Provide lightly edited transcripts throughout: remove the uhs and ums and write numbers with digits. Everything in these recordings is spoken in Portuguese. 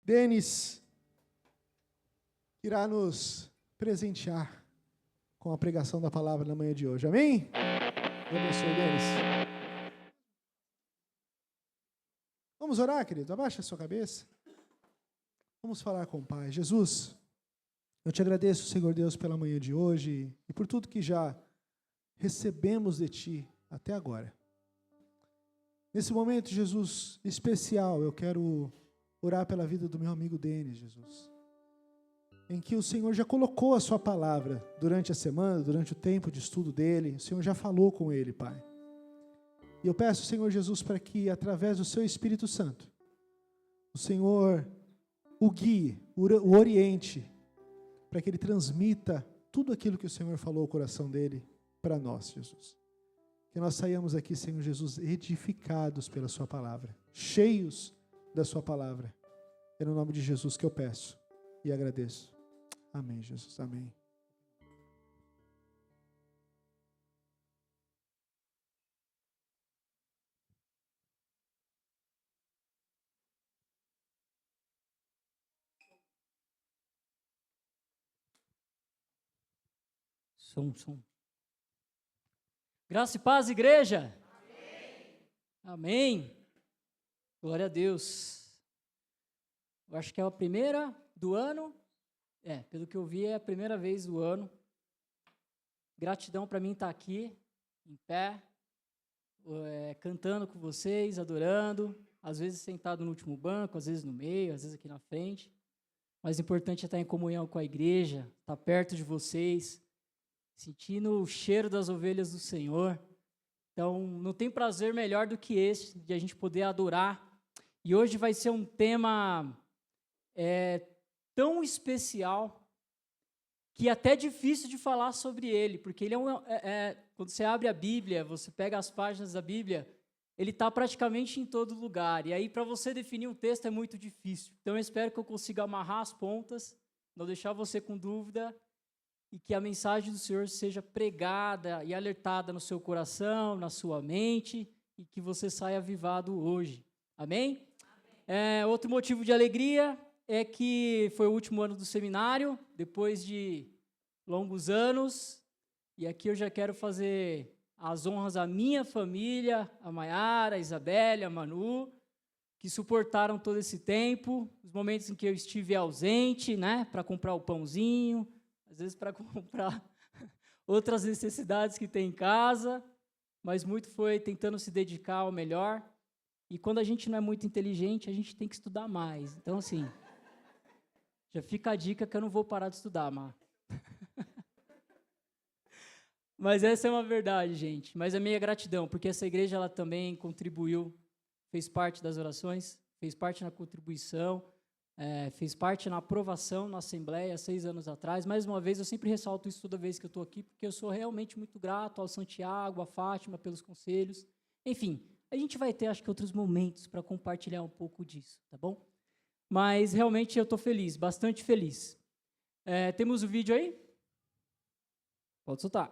Denis irá nos presentear com a pregação da palavra na manhã de hoje. Amém? Deus abençoe, Denis. Vamos orar, querido? Abaixa a sua cabeça. Vamos falar com o Pai. Jesus, eu te agradeço, Senhor Deus, pela manhã de hoje e por tudo que já recebemos de Ti até agora. Nesse momento, Jesus, especial, eu quero orar pela vida do meu amigo Denis, Jesus, em que o Senhor já colocou a sua palavra durante a semana, durante o tempo de estudo dele, o Senhor já falou com ele, Pai. E eu peço, Senhor Jesus, para que através do seu Espírito Santo, o Senhor o guie, o oriente, para que ele transmita tudo aquilo que o Senhor falou ao coração dele para nós, Jesus. Que nós saiamos aqui, Senhor Jesus, edificados pela sua palavra, cheios da sua palavra. É no nome de Jesus que eu peço e agradeço. Amém, Jesus. Amém. Som. Graça e paz, igreja. Amém. Glória a Deus. Eu acho que é a primeira do ano. Pelo que eu vi, é a primeira vez do ano. Gratidão para mim estar aqui, em pé, cantando com vocês, adorando. Às vezes sentado no último banco, às vezes no meio, às vezes aqui na frente. Mas o importante é estar em comunhão com a igreja, estar perto de vocês, sentindo o cheiro das ovelhas do Senhor. Então, não tem prazer melhor do que esse, de a gente poder adorar. E hoje vai ser um tema tão especial que é até difícil de falar sobre ele, porque ele quando você abre a Bíblia, você pega as páginas da Bíblia, ele está praticamente em todo lugar. E aí, para você definir um texto é muito difícil. Então, eu espero que eu consiga amarrar as pontas, não deixar você com dúvida, e que a mensagem do Senhor seja pregada e alertada no seu coração, na sua mente, e que você saia avivado hoje. Amém? Outro motivo de alegria é que foi o último ano do seminário, depois de longos anos, e aqui eu já quero fazer as honras à minha família, a Maiara, a Isabelle, a Manu, que suportaram todo esse tempo, os momentos em que eu estive ausente, né, para comprar o pãozinho, às vezes para comprar outras necessidades que tem em casa, mas muito foi tentando se dedicar ao melhor. E quando a gente não é muito inteligente, a gente tem que estudar mais. Então, assim, já fica a dica que eu não vou parar de estudar, Mar. Mas essa é uma verdade, gente. Mas a minha gratidão, porque essa igreja ela também contribuiu, fez parte das orações, fez parte na contribuição, fez parte na aprovação na Assembleia 6 anos atrás. Mais uma vez, eu sempre ressalto isso toda vez que eu estou aqui, porque eu sou realmente muito grato ao Santiago, à Fátima, pelos conselhos. Enfim, a gente vai ter, acho que, outros momentos para compartilhar um pouco disso, tá bom? Mas, realmente, eu estou feliz, bastante feliz. Temos o vídeo aí? Pode soltar.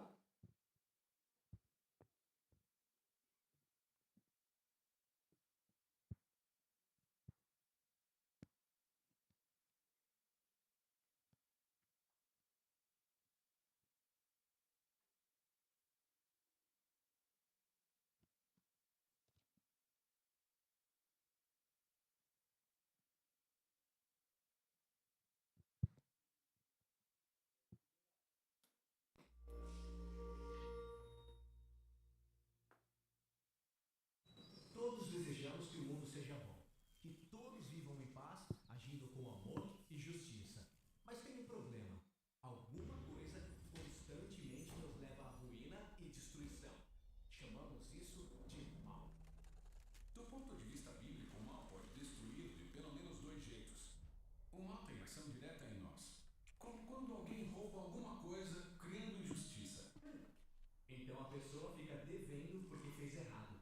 Todos desejamos que o mundo seja bom, que todos vivam em paz, agindo com amor e justiça. Mas tem um problema. Alguma coisa constantemente nos leva à ruína e destruição. Chamamos isso de mal. Do ponto de vista bíblico, o mal pode destruir de pelo menos 2 jeitos. O mal tem ação direta em nós, como quando alguém rouba alguma coisa, criando injustiça. Então a pessoa fica devendo porque fez errado.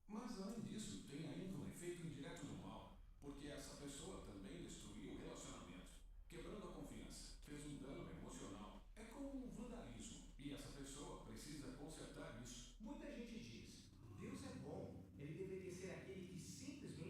Mas, além disso, tem ainda um efeito indireto do mal, porque essa pessoa também destruiu o relacionamento, quebrando a confiança, fez um dano emocional. É como um vandalismo, e essa pessoa precisa consertar isso. Muita gente diz, Deus é bom, ele deveria ser aquele que simplesmente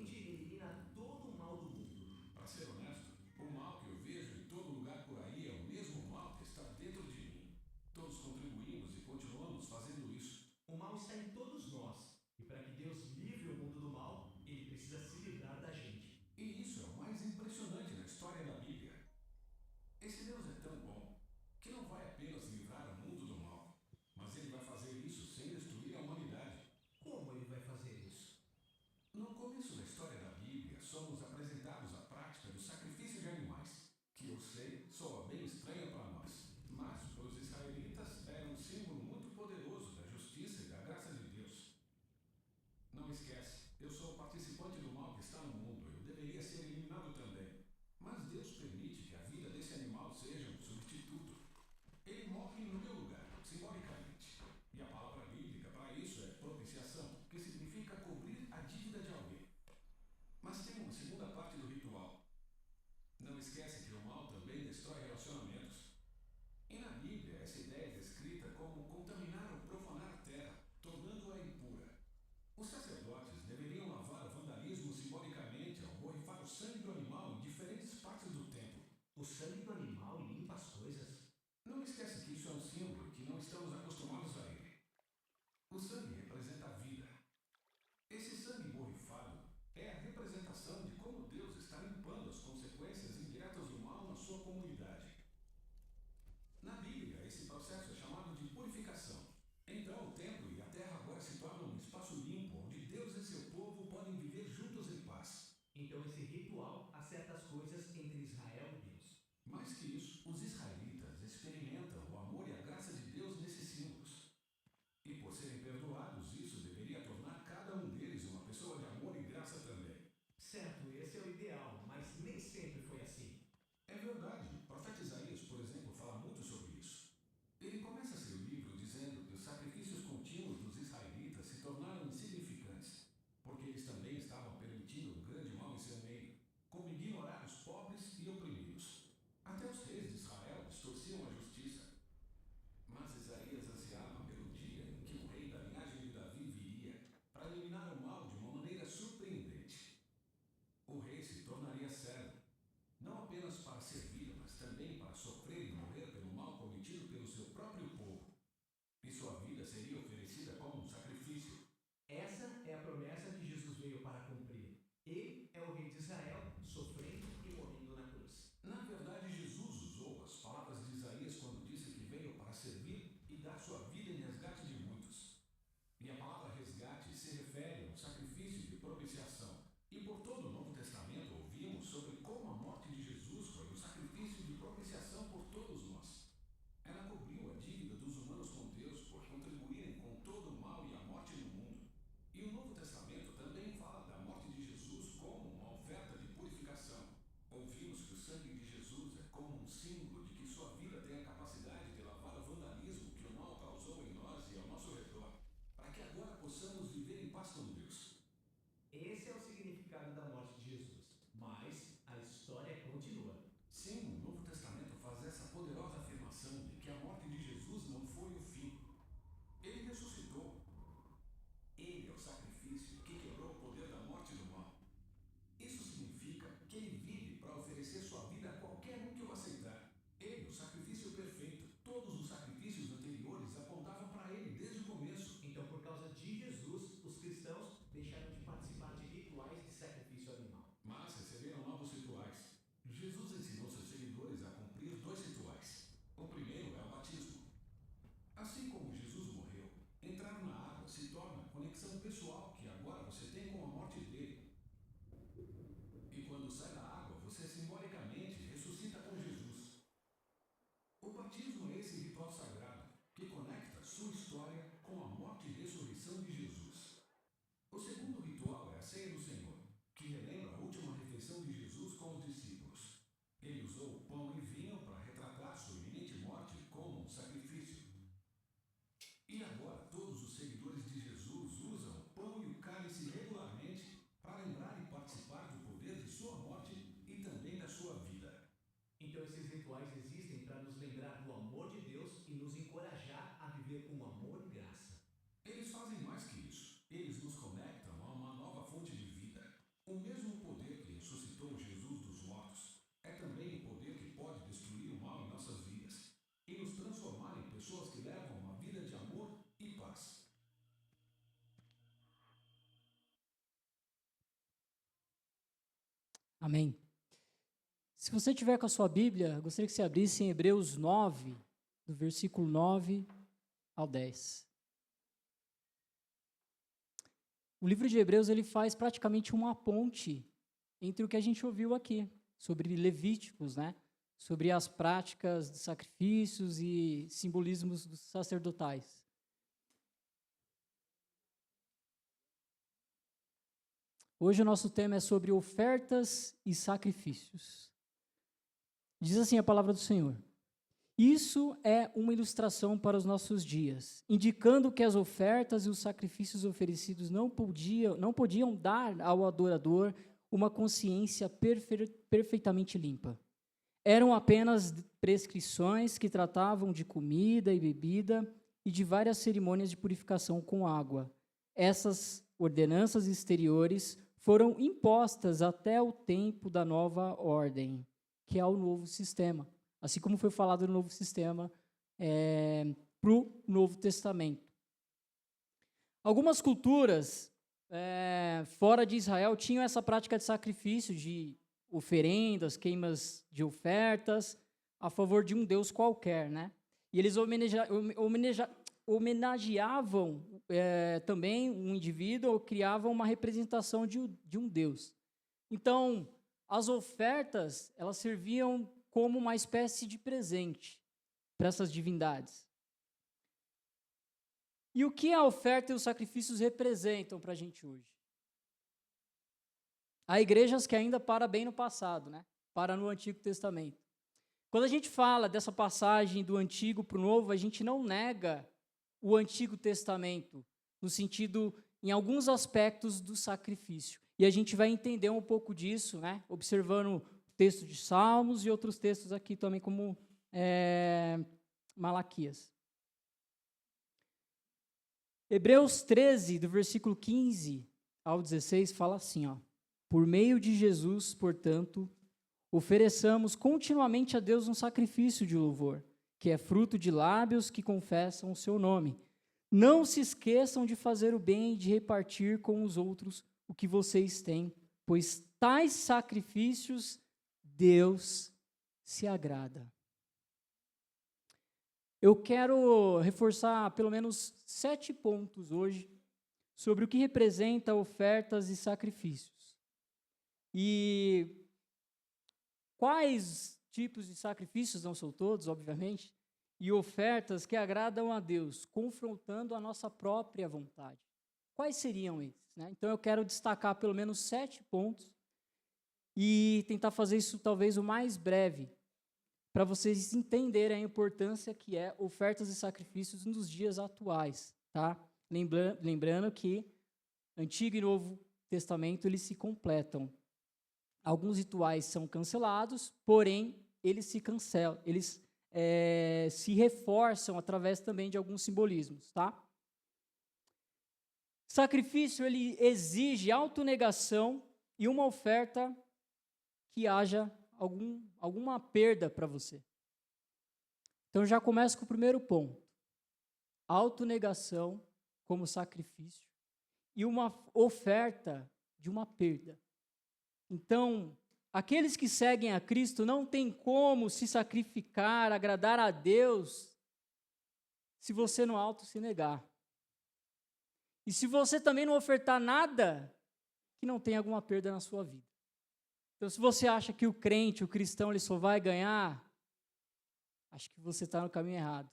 símbolo de que sua vida tem a capacidade de lavar o vandalismo que o mal causou em nós e ao nosso redor, para que agora possamos viver em paz com Deus. Esse é o significado da morte de Jesus. Mas a história continua. Sim, o Novo Testamento faz essa poderosa afirmação de que a morte de Jesus não foi o fim. Ele ressuscitou. Ele é o sacrifício que quebrou o poder da morte e do mal. Isso significa que ele vive para oferecer sua vida a qualquer um que o aceitar. Ele, o sacrifício perfeito. Todos os sacrifícios anteriores apontavam para ele desde o começo. Então, por causa de Jesus, os cristãos deixaram de participar de rituais de sacrifício animal. Mas receberam novos rituais. Jesus ensinou seus seguidores a cumprir 2 rituais. O primeiro é o batismo. Assim como Jesus morreu, entrar na água se torna a conexão pessoal que agora você tem com a morte dele. E quando sai da água, você simbolicamente ressuscita com Jesus. O batismo é esse ritual sagrado que conecta sua história com a morte e ressurreição de Jesus. O segundo ritual é a ceia do Senhor, que relembra a última refeição de Jesus com os discípulos. Ele usou pão e vinho para retratar sua iminente morte como um sacrifício. E agora todos os seguidores de Jesus usam o pão e o cálice regularmente para lembrar e participar do poder de sua morte e também da sua vida. Então, esses rituais existem para nos lembrar do amor de Deus e nos encorajar a viver com amor e graça. Eles fazem mais que isso. Eles nos conectam a uma nova fonte de vida. O mesmo poder que ressuscitou Jesus dos mortos é também o poder que pode destruir o mal em nossas vidas e nos transformar em pessoas que levam uma vida de amor e paz. Amém. Se você tiver com a sua Bíblia, gostaria que você abrisse em Hebreus 9, do versículo 9 ao 10. O livro de Hebreus ele faz praticamente uma ponte entre o que a gente ouviu aqui, sobre Levíticos, né? Sobre as práticas de sacrifícios e simbolismos dos sacerdotais. Hoje o nosso tema é sobre ofertas e sacrifícios. Diz assim a palavra do Senhor: isso é uma ilustração para os nossos dias, indicando que as ofertas e os sacrifícios oferecidos não podiam dar ao adorador uma consciência perfeitamente limpa. Eram apenas prescrições que tratavam de comida e bebida e de várias cerimônias de purificação com água. Essas ordenanças exteriores foram impostas até o tempo da nova ordem, que é o novo sistema. Assim como foi falado no novo sistema para o Novo Testamento. Algumas culturas fora de Israel tinham essa prática de sacrifício, de oferendas, queimas de ofertas, a favor de um deus qualquer, né? E eles homenageavam também um indivíduo ou criavam uma representação de um deus. Então, as ofertas, elas serviam como uma espécie de presente para essas divindades. E o que a oferta e os sacrifícios representam para a gente hoje? Há igrejas que ainda param bem no passado, né? Para no Antigo Testamento. Quando a gente fala dessa passagem do Antigo para o Novo, a gente não nega o Antigo Testamento, no sentido, em alguns aspectos do sacrifício. E a gente vai entender um pouco disso, né? Observando texto de Salmos e outros textos aqui também, como Malaquias. Hebreus 13, do versículo 15 ao 16, fala assim, ó: por meio de Jesus, portanto, ofereçamos continuamente a Deus um sacrifício de louvor, que é fruto de lábios que confessam o seu nome. Não se esqueçam de fazer o bem e de repartir com os outros o que vocês têm, pois tais sacrifícios Deus se agrada. Eu quero reforçar pelo menos 7 pontos hoje sobre o que representa ofertas e sacrifícios. E quais tipos de sacrifícios, não são todos, obviamente, e ofertas que agradam a Deus, confrontando a nossa própria vontade. Quais seriam esses, né? Então eu quero destacar pelo menos 7 pontos e tentar fazer isso talvez o mais breve para vocês entenderem a importância que é ofertas e sacrifícios nos dias atuais, tá? Lembrando que Antigo e Novo Testamento, eles se completam. Alguns rituais são cancelados, porém, eles se cancelam, eles se reforçam através também de alguns simbolismos, tá? Sacrifício, ele exige autonegação e uma oferta que haja alguma perda para você. Então, já começo com o primeiro ponto. Autonegação como sacrifício e uma oferta de uma perda. Então, aqueles que seguem a Cristo não tem como se sacrificar, agradar a Deus, se você não se negar. E se você também não ofertar nada, que não tenha alguma perda na sua vida. Então, se você acha que o crente, o cristão, ele só vai ganhar, acho que você está no caminho errado.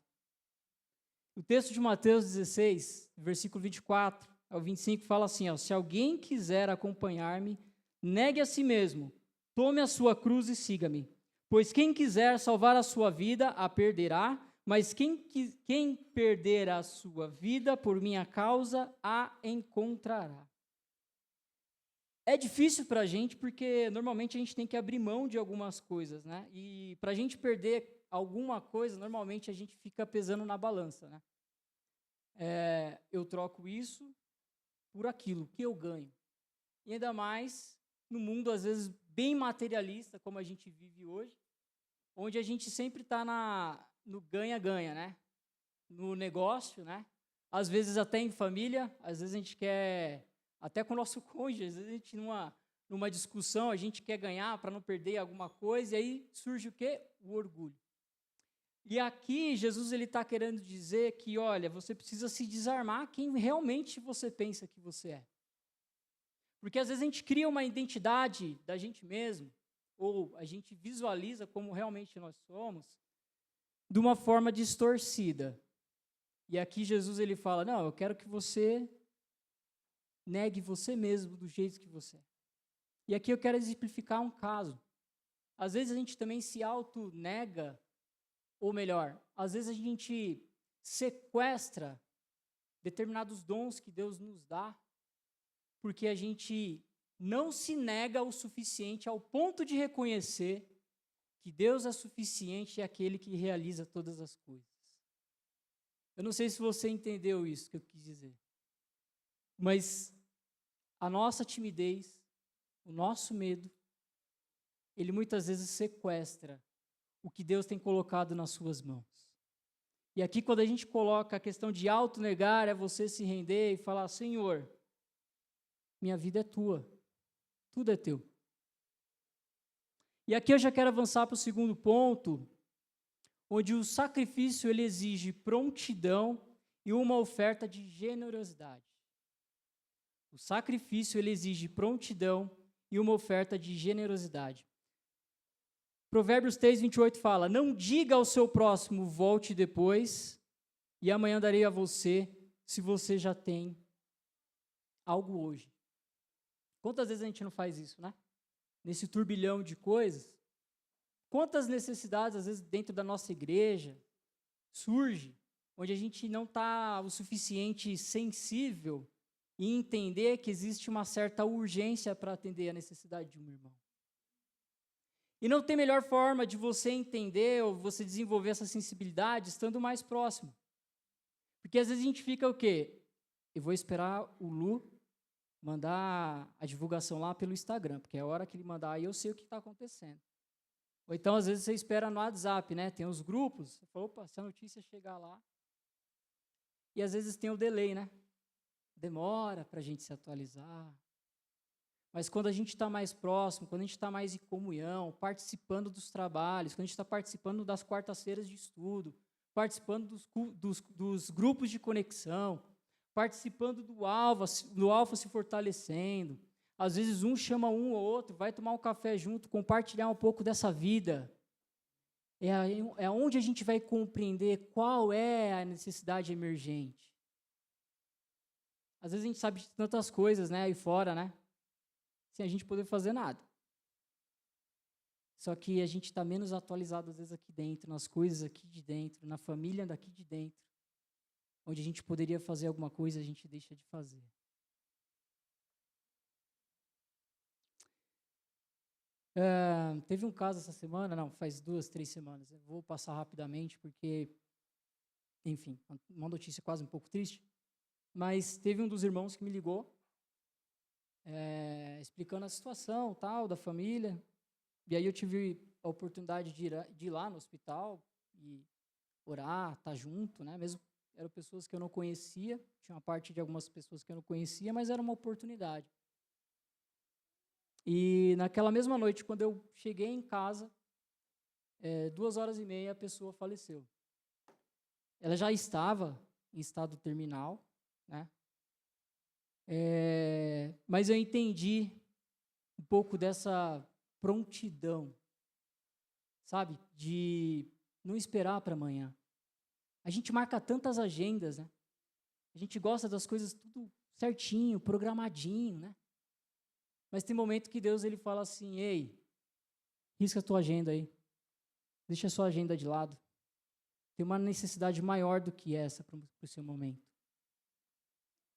O texto de Mateus 16, versículo 24 ao 25, fala assim, ó, se alguém quiser acompanhar-me, negue a si mesmo, tome a sua cruz e siga-me. Pois quem quiser salvar a sua vida, a perderá, mas quem perder a sua vida por minha causa, a encontrará. É difícil para a gente, porque normalmente a gente tem que abrir mão de algumas coisas, né? E para a gente perder alguma coisa, normalmente a gente fica pesando na balança, né? Eu troco isso por aquilo que eu ganho. E ainda mais no mundo, às vezes, bem materialista, como a gente vive hoje, onde a gente sempre está no ganha-ganha, né? No negócio, né? Às vezes até em família, às vezes a gente quer, até com o nosso cônjuge, às vezes a gente numa discussão, a gente quer ganhar para não perder alguma coisa, e aí surge o quê? O orgulho. E aqui, Jesus está querendo dizer que, olha, você precisa se desarmar quem realmente você pensa que você é. Porque às vezes a gente cria uma identidade da gente mesmo, ou a gente visualiza como realmente nós somos, de uma forma distorcida. E aqui Jesus ele fala, não, eu quero que você negue você mesmo do jeito que você é. E aqui eu quero exemplificar um caso. Às vezes a gente também se auto-nega, ou melhor, às vezes a gente sequestra determinados dons que Deus nos dá, porque a gente não se nega o suficiente ao ponto de reconhecer que Deus é suficiente e é aquele que realiza todas as coisas. Eu não sei se você entendeu isso que eu quis dizer, mas a nossa timidez, o nosso medo, ele muitas vezes sequestra o que Deus tem colocado nas suas mãos. E aqui, quando a gente coloca a questão de autonegar, é você se render e falar, Senhor, minha vida é tua, tudo é teu. E aqui eu já quero avançar para o segundo ponto, onde o sacrifício ele exige prontidão e uma oferta de generosidade. O sacrifício ele exige prontidão e uma oferta de generosidade. Provérbios 3, 28 fala, não diga ao seu próximo, volte depois, e amanhã darei a você, se você já tem algo hoje. Quantas vezes a gente não faz isso, né? Nesse turbilhão de coisas, quantas necessidades, às vezes, dentro da nossa igreja, surge, onde a gente não está o suficiente sensível em entender que existe uma certa urgência para atender a necessidade de um irmão. E não tem melhor forma de você entender ou você desenvolver essa sensibilidade estando mais próximo. Porque às vezes a gente fica o quê? Eu vou esperar o Lu mandar a divulgação lá pelo Instagram, porque é a hora que ele mandar aí eu sei o que está acontecendo. Ou então, às vezes, você espera no WhatsApp, né? Tem os grupos, você fala, opa, se a notícia chegar lá. E às vezes tem o delay, né? Demora para a gente se atualizar. Mas quando a gente está mais próximo, quando a gente está mais em comunhão, participando dos trabalhos, quando a gente está participando das quartas-feiras de estudo, participando dos grupos de conexão, participando do Alfa se fortalecendo, às vezes um chama um ou outro, vai tomar um café junto, compartilhar um pouco dessa vida, é onde a gente vai compreender qual é a necessidade emergente. Às vezes a gente sabe de tantas coisas, né, aí fora, né, sem a gente poder fazer nada. Só que a gente está menos atualizado, às vezes, aqui dentro, nas coisas aqui de dentro, na família daqui de dentro. Onde a gente poderia fazer alguma coisa, a gente deixa de fazer. Teve um caso essa semana, não, faz 2, 3 semanas. Eu vou passar rapidamente, porque, enfim, uma notícia quase um pouco triste. Mas teve um dos irmãos que me ligou, explicando a situação, tal, da família. E aí eu tive a oportunidade de ir lá no hospital e orar, estar junto, né? Mesmo eram pessoas que eu não conhecia, tinha uma parte de algumas pessoas que eu não conhecia, mas era uma oportunidade. E naquela mesma noite, quando eu cheguei em casa, 2h30, a pessoa faleceu. Ela já estava em estado terminal, né? Mas eu entendi um pouco dessa prontidão, sabe? De não esperar para amanhã. A gente marca tantas agendas, né? A gente gosta das coisas tudo certinho, programadinho, né? Mas tem momento que Deus ele fala assim: ei, risca a tua agenda aí. Deixa a sua agenda de lado. Tem uma necessidade maior do que essa para o seu momento.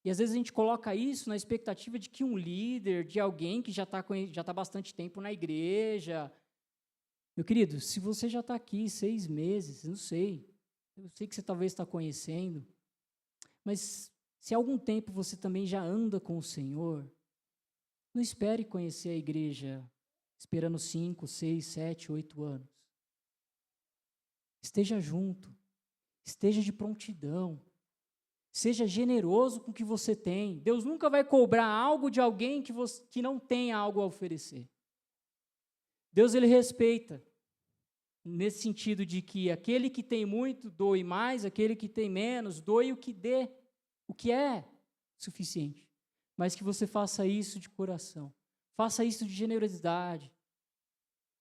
E às vezes a gente coloca isso na expectativa de que um líder, de alguém que já está bastante tempo na igreja. Meu querido, se você já está aqui 6 meses, não sei. Eu sei que você talvez está conhecendo. Mas se há algum tempo você também já anda com o Senhor, não espere conhecer a igreja esperando 5, 6, 7, 8 anos. Esteja junto. Esteja de prontidão. Seja generoso com o que você tem. Deus nunca vai cobrar algo de alguém que não tem algo a oferecer. Deus, ele respeita. Nesse sentido de que aquele que tem muito, doe mais, aquele que tem menos, doe o que dê, o que é suficiente. Mas que você faça isso de coração. Faça isso de generosidade.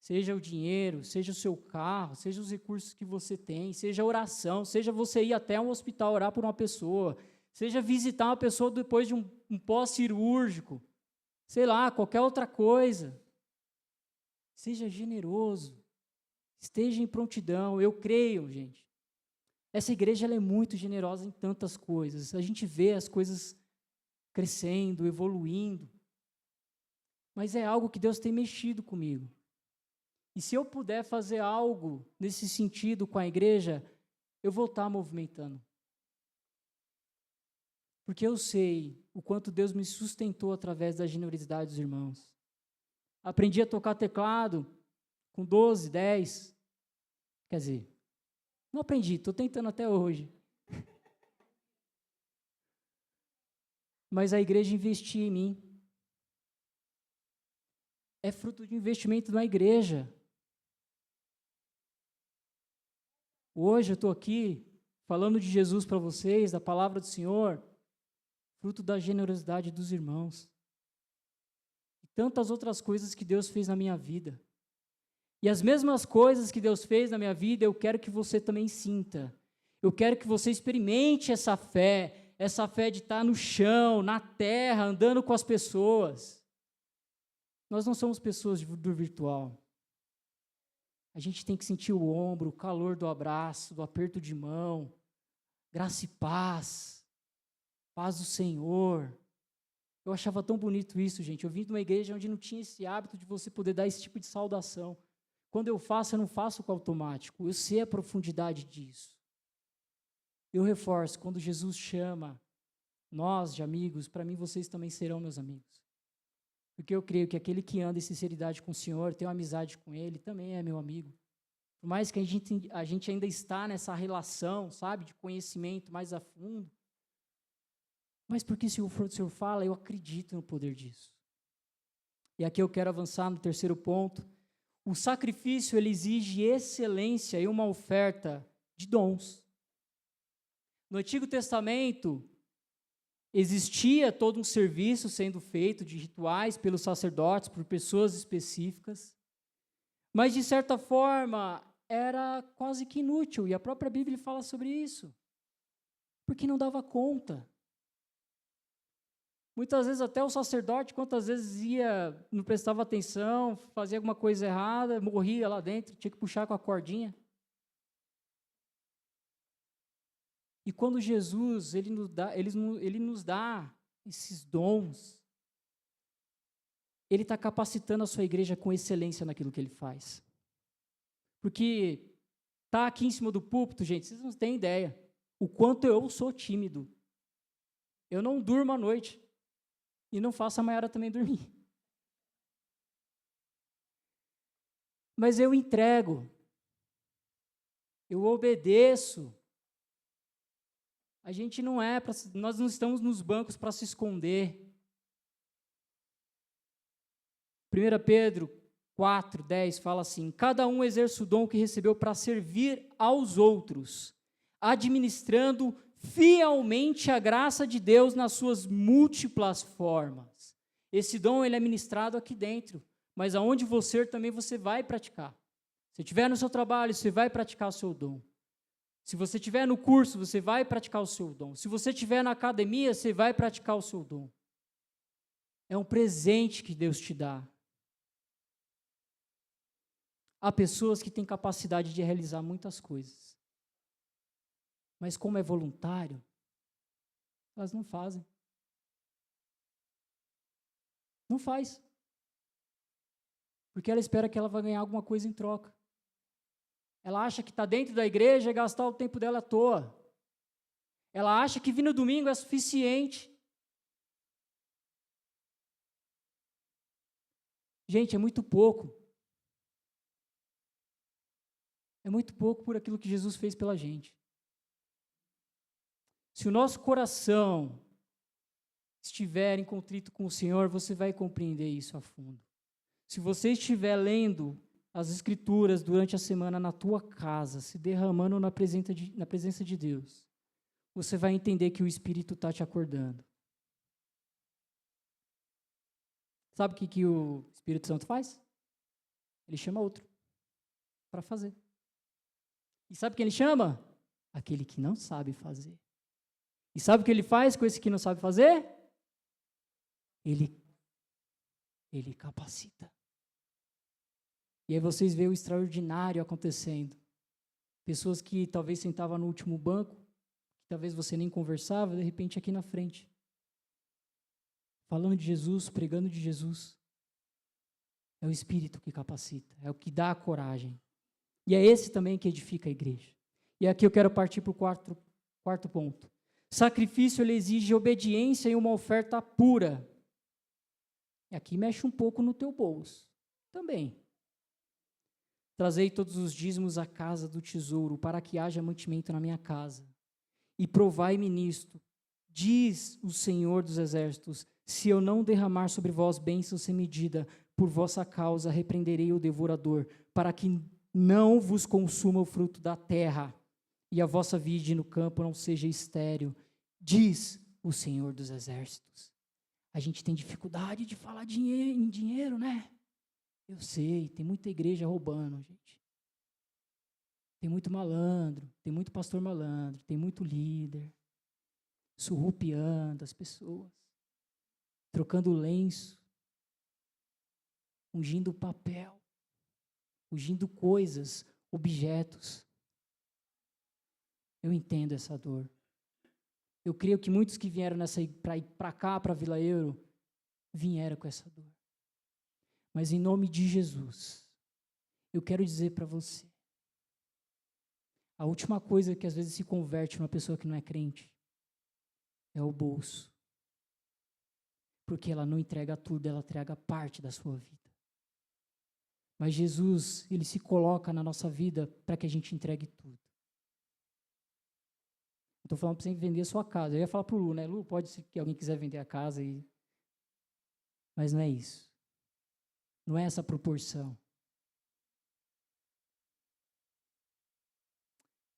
Seja o dinheiro, seja o seu carro, seja os recursos que você tem, seja a oração, seja você ir até um hospital orar por uma pessoa, seja visitar uma pessoa depois de um pós-cirúrgico, sei lá, qualquer outra coisa. Seja generoso, esteja em prontidão. Eu creio, gente. Essa igreja ela é muito generosa em tantas coisas. A gente vê as coisas crescendo, evoluindo. Mas é algo que Deus tem mexido comigo. E se eu puder fazer algo nesse sentido com a igreja, eu vou estar movimentando. Porque eu sei o quanto Deus me sustentou através da generosidade dos irmãos. Aprendi a tocar teclado com 12, 10. Quer dizer, não aprendi, estou tentando até hoje. Mas a igreja investia em mim. É fruto de investimento na igreja. Hoje eu estou aqui falando de Jesus para vocês, da palavra do Senhor, fruto da generosidade dos irmãos. E tantas outras coisas que Deus fez na minha vida. E as mesmas coisas que Deus fez na minha vida, eu quero que você também sinta. Eu quero que você experimente essa fé de estar no chão, na terra, andando com as pessoas. Nós não somos pessoas do virtual. A gente tem que sentir o ombro, o calor do abraço, do aperto de mão, graça e paz, paz do Senhor. Eu achava tão bonito isso, gente. Eu vim de uma igreja onde não tinha esse hábito de você poder dar esse tipo de saudação. Quando eu faço, eu não faço com automático. Eu sei a profundidade disso. Eu reforço, quando Jesus chama nós de amigos, para mim vocês também serão meus amigos. Porque eu creio que aquele que anda em sinceridade com o Senhor, tem uma amizade com Ele, também é meu amigo. Por mais que a gente ainda está nessa relação, sabe, de conhecimento mais a fundo, mas porque se o Senhor fala, eu acredito no poder disso. E aqui eu quero avançar no terceiro ponto. O sacrifício, ele exige excelência e uma oferta de dons. No Antigo Testamento, existia todo um serviço sendo feito de rituais pelos sacerdotes, por pessoas específicas, mas, de certa forma, era quase que inútil, e a própria Bíblia fala sobre isso, porque não dava conta. Muitas vezes até o sacerdote, quantas vezes ia, não prestava atenção, fazia alguma coisa errada, morria lá dentro, tinha que puxar com a cordinha. E quando Jesus, ele nos dá esses dons, ele está capacitando a sua igreja com excelência naquilo que ele faz. Porque tá aqui em cima do púlpito, gente, vocês não têm ideia o quanto eu sou tímido. Eu não durmo à noite. E não faço a Maiara também dormir. Mas eu entrego. Eu obedeço. A gente não é para, nós não estamos nos bancos para se esconder. 1 Pedro 4:10 fala assim: cada um exerce o dom que recebeu para servir aos outros, administrando fielmente a graça de Deus nas suas múltiplas formas. Esse dom ele é ministrado aqui dentro, mas aonde você também você vai praticar. Se estiver no seu trabalho, você vai praticar o seu dom. Se você estiver no curso, você vai praticar o seu dom. Se você estiver na academia, você vai praticar o seu dom. É um presente que Deus te dá. Há pessoas que têm capacidade de realizar muitas coisas. Mas como é voluntário, elas não fazem. Não faz. Porque ela espera que ela vai ganhar alguma coisa em troca. Ela acha que está dentro da igreja e gastar o tempo dela à toa. Ela acha que vir no domingo é suficiente. Gente, é muito pouco. É muito pouco por aquilo que Jesus fez pela gente. Se o nosso coração estiver em contrito com o Senhor, você vai compreender isso a fundo. Se você estiver lendo as Escrituras durante a semana na tua casa, se derramando na presença de Deus, você vai entender que o Espírito está te acordando. Sabe o que o Espírito Santo faz? Ele chama outro para fazer. E sabe quem ele chama? Aquele que não sabe fazer. E sabe o que ele faz com esse que não sabe fazer? Ele capacita. E aí vocês veem o extraordinário acontecendo. Pessoas que talvez sentavam no último banco, que talvez você nem conversava, de repente aqui na frente. Falando de Jesus, pregando de Jesus. É o Espírito que capacita, é o que dá a coragem. E é esse também que edifica a igreja. E aqui eu quero partir para o quarto ponto. Sacrifício, ele exige obediência e uma oferta pura. E aqui mexe um pouco no teu bolso. Também. Trazei todos os dízimos à casa do tesouro, para que haja mantimento na minha casa. E provai-me nisto, diz o Senhor dos Exércitos, se eu não derramar sobre vós bênçãos sem medida, por vossa causa repreenderei o devorador, para que não vos consuma o fruto da terra, e a vossa vide no campo não seja estéril, diz o Senhor dos Exércitos. A gente tem dificuldade de falar em dinheiro, né? Eu sei, tem muita igreja roubando, gente. Tem muito malandro, tem muito pastor malandro, tem muito líder, surrupiando as pessoas, trocando lenço, ungindo papel, ungindo coisas, objetos. Eu entendo essa dor. Eu creio que muitos que vieram para ir para cá, para Vila Euro, vieram com essa dor. Mas em nome de Jesus, eu quero dizer para você, a última coisa que às vezes se converte numa pessoa que não é crente é o bolso. Porque ela não entrega tudo, ela entrega parte da sua vida. Mas Jesus, ele se coloca na nossa vida para que a gente entregue tudo. Estou falando para você vender a sua casa. Eu ia falar para o Lu, né? Lu, pode ser que alguém quiser vender a casa. Mas não é isso. Não é essa proporção.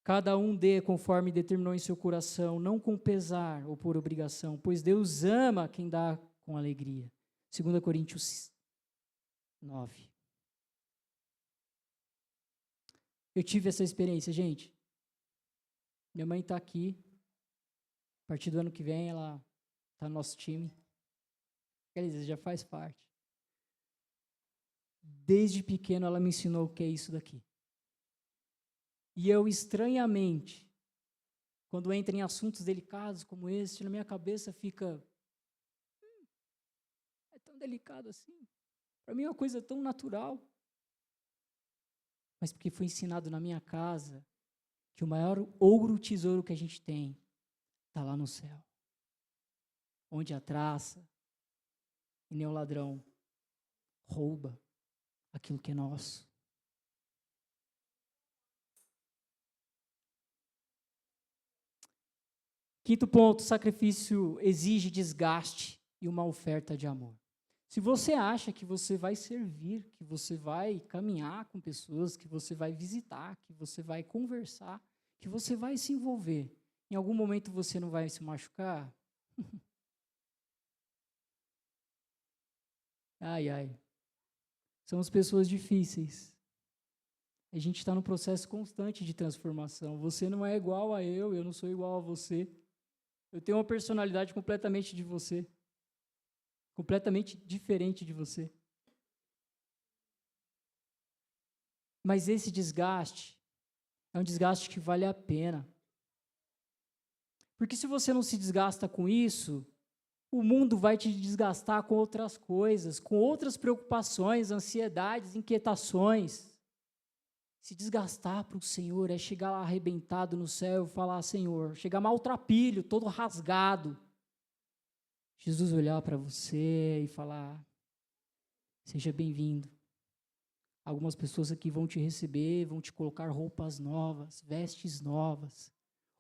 Cada um dê conforme determinou em seu coração, não com pesar ou por obrigação, pois Deus ama quem dá com alegria. 2 Coríntios 9. Eu tive essa experiência, gente. Minha mãe está aqui. A partir do ano que vem, ela está no nosso time. Quer dizer, já faz parte. Desde pequeno ela me ensinou o que é isso daqui. E eu, estranhamente, quando entra em assuntos delicados como esse, na minha cabeça fica, é tão delicado assim. Para mim é uma coisa tão natural. Mas porque foi ensinado na minha casa que o maior ouro tesouro que a gente tem está lá no céu. Onde a traça e nem o ladrão rouba aquilo que é nosso. Quinto ponto, sacrifício exige desgaste e uma oferta de amor. Se você acha que você vai servir, que você vai caminhar com pessoas, que você vai visitar, que você vai conversar, que você vai se envolver, em algum momento você não vai se machucar? Ai, ai. Somos pessoas difíceis. A gente está num processo constante de transformação. Você não é igual a eu não sou igual a você. Eu tenho uma personalidade completamente de você. Completamente diferente de você. Mas esse desgaste é um desgaste que vale a pena. Porque se você não se desgasta com isso, o mundo vai te desgastar com outras coisas, com outras preocupações, ansiedades, inquietações. Se desgastar para o Senhor é chegar lá arrebentado no céu e falar, Senhor, chegar maltrapilho, todo rasgado. Jesus olhar para você e falar, seja bem-vindo. Algumas pessoas aqui vão te receber, vão te colocar roupas novas, vestes novas,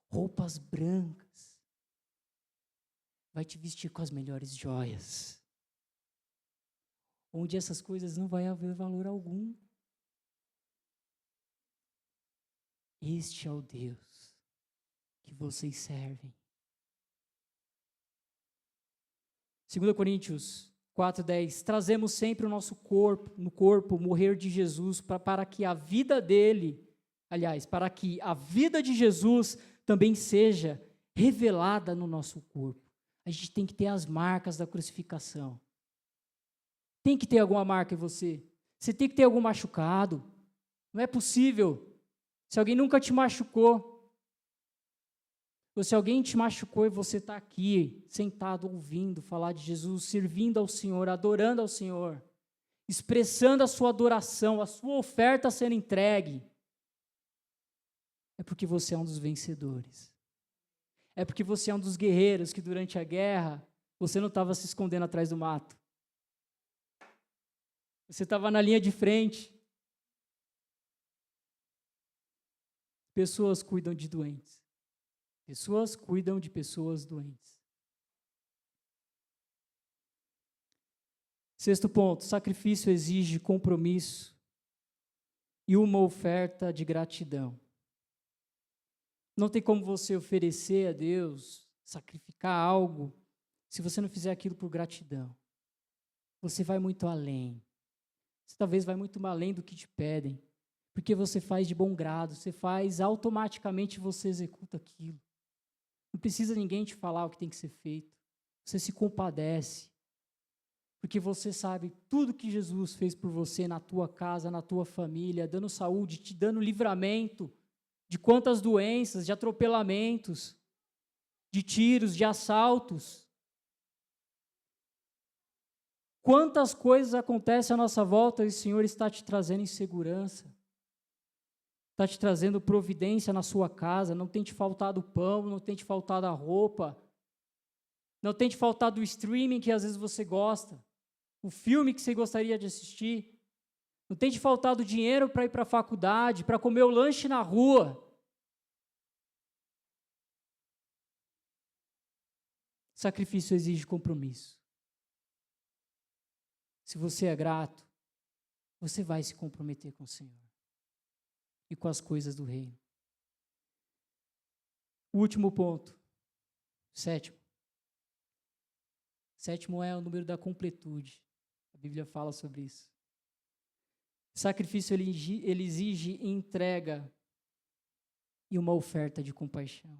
roupas brancas. Vai te vestir com as melhores joias. Onde essas coisas não vai haver valor algum. Este é o Deus que vocês servem. 2 Coríntios 4:10, trazemos sempre o nosso corpo, no corpo, morrer de Jesus, para que a vida dele, aliás, para que a vida de Jesus também seja revelada no nosso corpo. A gente tem que ter as marcas da crucificação. Tem que ter alguma marca em você. Você tem que ter algum machucado. Não é possível. Se alguém nunca te machucou, ou se alguém te machucou e você está aqui, sentado, ouvindo falar de Jesus, servindo ao Senhor, adorando ao Senhor, expressando a sua adoração, a sua oferta sendo entregue, é porque você é um dos vencedores. É porque você é um dos guerreiros que durante a guerra, você não estava se escondendo atrás do mato. Você estava na linha de frente. Pessoas cuidam de doentes. Pessoas cuidam de pessoas doentes. Sexto ponto, sacrifício exige compromisso e uma oferta de gratidão. Não tem como você oferecer a Deus, sacrificar algo, se você não fizer aquilo por gratidão. Você vai muito além. Você talvez vai muito além do que te pedem, porque você faz de bom grado, você faz automaticamente, você executa aquilo. Não precisa ninguém te falar o que tem que ser feito. Você se compadece, porque você sabe tudo que Jesus fez por você na tua casa, na tua família, dando saúde, te dando livramento de quantas doenças, de atropelamentos, de tiros, de assaltos. Quantas coisas acontecem à nossa volta e o Senhor está te trazendo em segurança. Está te trazendo providência na sua casa, não tem te faltado pão, não tem te faltado a roupa, não tem te faltado o streaming que às vezes você gosta, o filme que você gostaria de assistir, não tem te faltado dinheiro para ir para a faculdade, para comer o lanche na rua. Sacrifício exige compromisso. Se você é grato, você vai se comprometer com o Senhor e com as coisas do reino. O último ponto, sétimo. Sétimo é o número da completude. A Bíblia fala sobre isso. Sacrifício ele exige entrega e uma oferta de compaixão.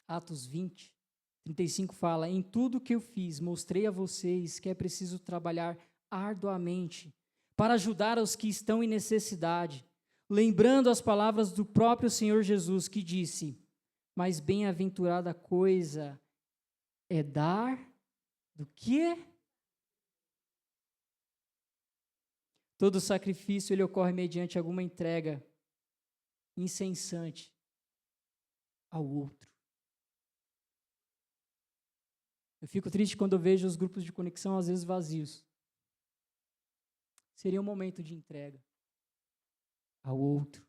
Atos 20, 35 fala: em tudo que eu fiz, mostrei a vocês que é preciso trabalhar arduamente para ajudar os que estão em necessidade, lembrando as palavras do próprio Senhor Jesus, que disse: mais bem-aventurada coisa é dar do que todo sacrifício. Ele ocorre mediante alguma entrega incessante ao outro. Eu fico triste quando eu vejo os grupos de conexão às vezes vazios. Seria um momento de entrega ao outro.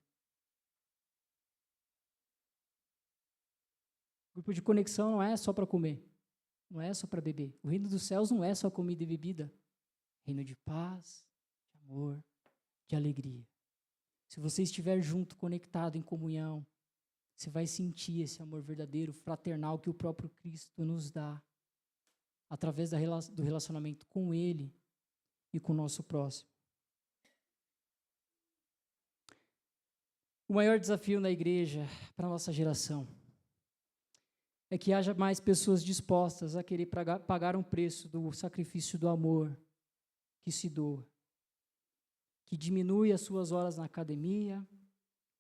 Grupo de conexão não é só para comer, não é só para beber. O reino dos céus não é só comida e bebida. Reino de paz, de amor, de alegria. Se você estiver junto, conectado em comunhão, você vai sentir esse amor verdadeiro, fraternal que o próprio Cristo nos dá, através do relacionamento com Ele e com o nosso próximo. O maior desafio na igreja, para a nossa geração, é que haja mais pessoas dispostas a querer pagar um preço do sacrifício do amor que se doa, que diminui as suas horas na academia,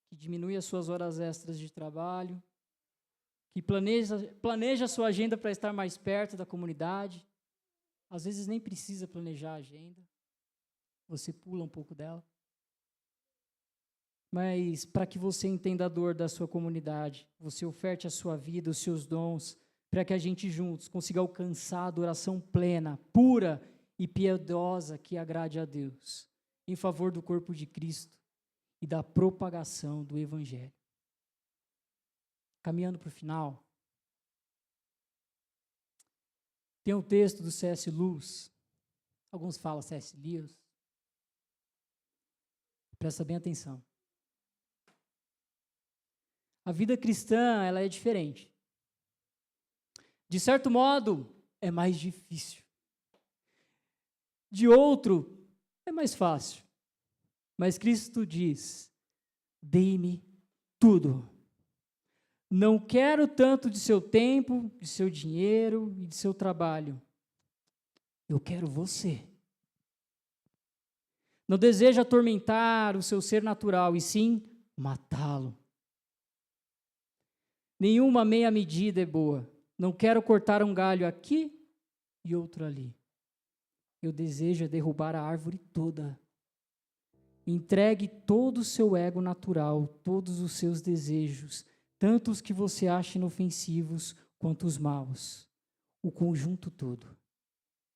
que diminui as suas horas extras de trabalho, que planeja a sua agenda para estar mais perto da comunidade. Às vezes nem precisa planejar a agenda, você pula um pouco dela. Mas para que você entenda a dor da sua comunidade, você oferte a sua vida, os seus dons, para que a gente juntos consiga alcançar a adoração plena, pura e piedosa que agrade a Deus, em favor do corpo de Cristo e da propagação do Evangelho. Caminhando para o final, tem um texto do C.S. Lewis, alguns falam C.S. Lewis, presta bem atenção. A vida cristã, ela é diferente. De certo modo, é mais difícil. De outro, é mais fácil. Mas Cristo diz: dei-me tudo. Não quero tanto de seu tempo, de seu dinheiro e de seu trabalho. Eu quero você. Não desejo atormentar o seu ser natural, e sim matá-lo. Nenhuma meia medida é boa. Não quero cortar um galho aqui e outro ali. Eu desejo derrubar a árvore toda. Entregue todo o seu ego natural, todos os seus desejos, tanto os que você acha inofensivos quanto os maus, o conjunto todo.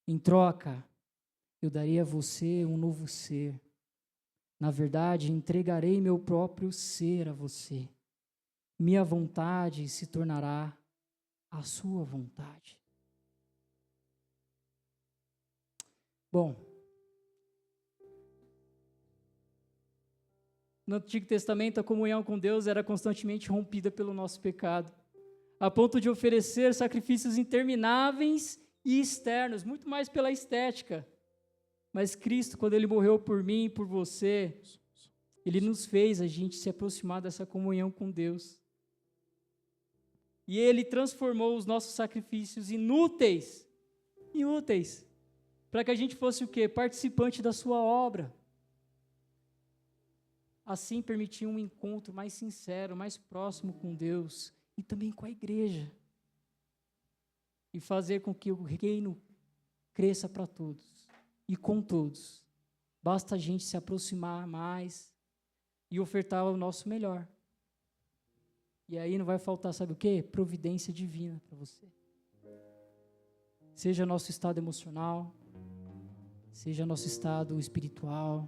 Em troca, eu darei a você um novo ser. Na verdade, entregarei meu próprio ser a você. Minha vontade se tornará a sua vontade. Bom, no Antigo Testamento, a comunhão com Deus era constantemente rompida pelo nosso pecado, a ponto de oferecer sacrifícios intermináveis e externos, muito mais pela estética. Mas Cristo, quando Ele morreu por mim e por você, Ele nos fez a gente se aproximar dessa comunhão com Deus. E Ele transformou os nossos sacrifícios inúteis, para que a gente fosse o quê? Participante da sua obra. Assim permitiu um encontro mais sincero, mais próximo com Deus e também com a igreja. E fazer com que o reino cresça para todos e com todos. Basta a gente se aproximar mais e ofertar o nosso melhor. E aí não vai faltar, sabe o quê? Providência divina para você. Seja nosso estado emocional, seja nosso estado espiritual,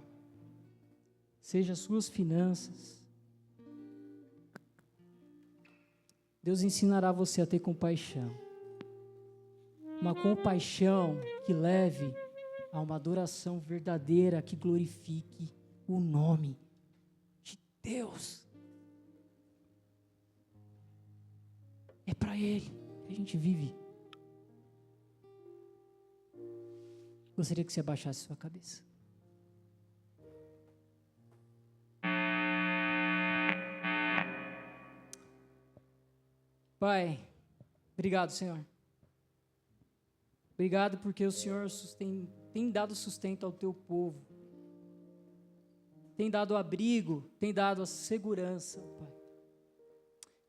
seja as suas finanças. Deus ensinará você a ter compaixão. Uma compaixão que leve a uma adoração verdadeira, que glorifique o nome de Deus. É para Ele que a gente vive. Gostaria que você abaixasse sua cabeça. Pai, obrigado, Senhor. Obrigado porque o Senhor tem dado sustento ao teu povo. Tem dado abrigo, tem dado a segurança, Pai.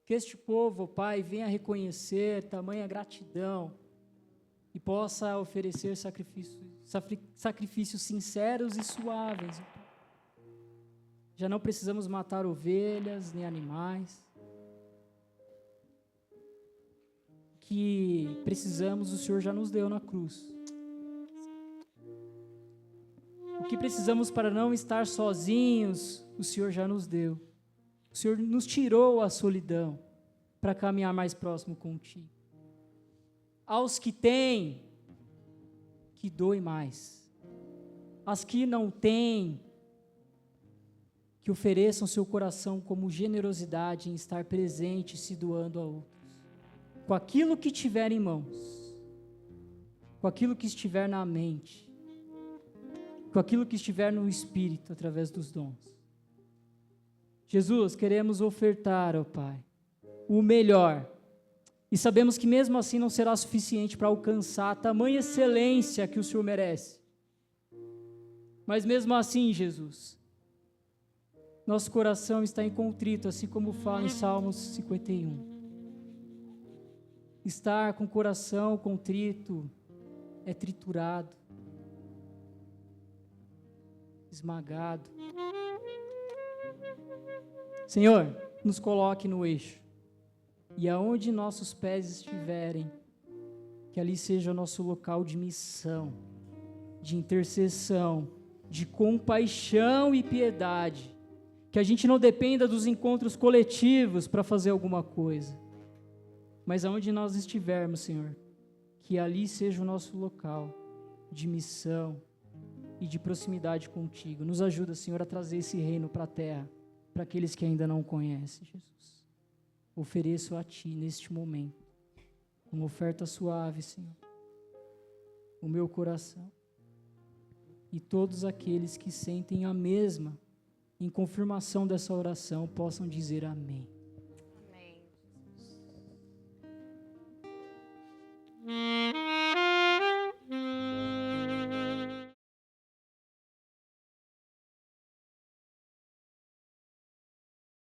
Que este povo, Pai, venha reconhecer tamanha gratidão e possa oferecer sacrifícios sinceros e suaves. Já não precisamos matar ovelhas nem animais. O que precisamos, o Senhor já nos deu na cruz. O que precisamos para não estar sozinhos, o Senhor já nos deu. O Senhor nos tirou a solidão para caminhar mais próximo contigo. Aos que têm, que doe mais. As que não têm, que ofereçam seu coração como generosidade em estar presente e se doando a outros. Com aquilo que tiver em mãos, com aquilo que estiver na mente, com aquilo que estiver no Espírito, através dos dons. Jesus, queremos ofertar, ó Pai, o melhor. E sabemos que mesmo assim não será suficiente para alcançar a tamanha excelência que o Senhor merece. Mas mesmo assim, Jesus, nosso coração está contrito, assim como fala em Salmos 51. Estar com o coração contrito é triturado, esmagado. Senhor, nos coloque no eixo. E aonde nossos pés estiverem, que ali seja o nosso local de missão, de intercessão, de compaixão e piedade. Que a gente não dependa dos encontros coletivos para fazer alguma coisa. Mas aonde nós estivermos, Senhor, que ali seja o nosso local de missão e de proximidade contigo. Nos ajuda, Senhor, a trazer esse reino para a terra, para aqueles que ainda não conhecem, Jesus. Ofereço a Ti neste momento, uma oferta suave, Senhor, o meu coração. E todos aqueles que sentem a mesma, em confirmação dessa oração, possam dizer amém. Amém, Jesus.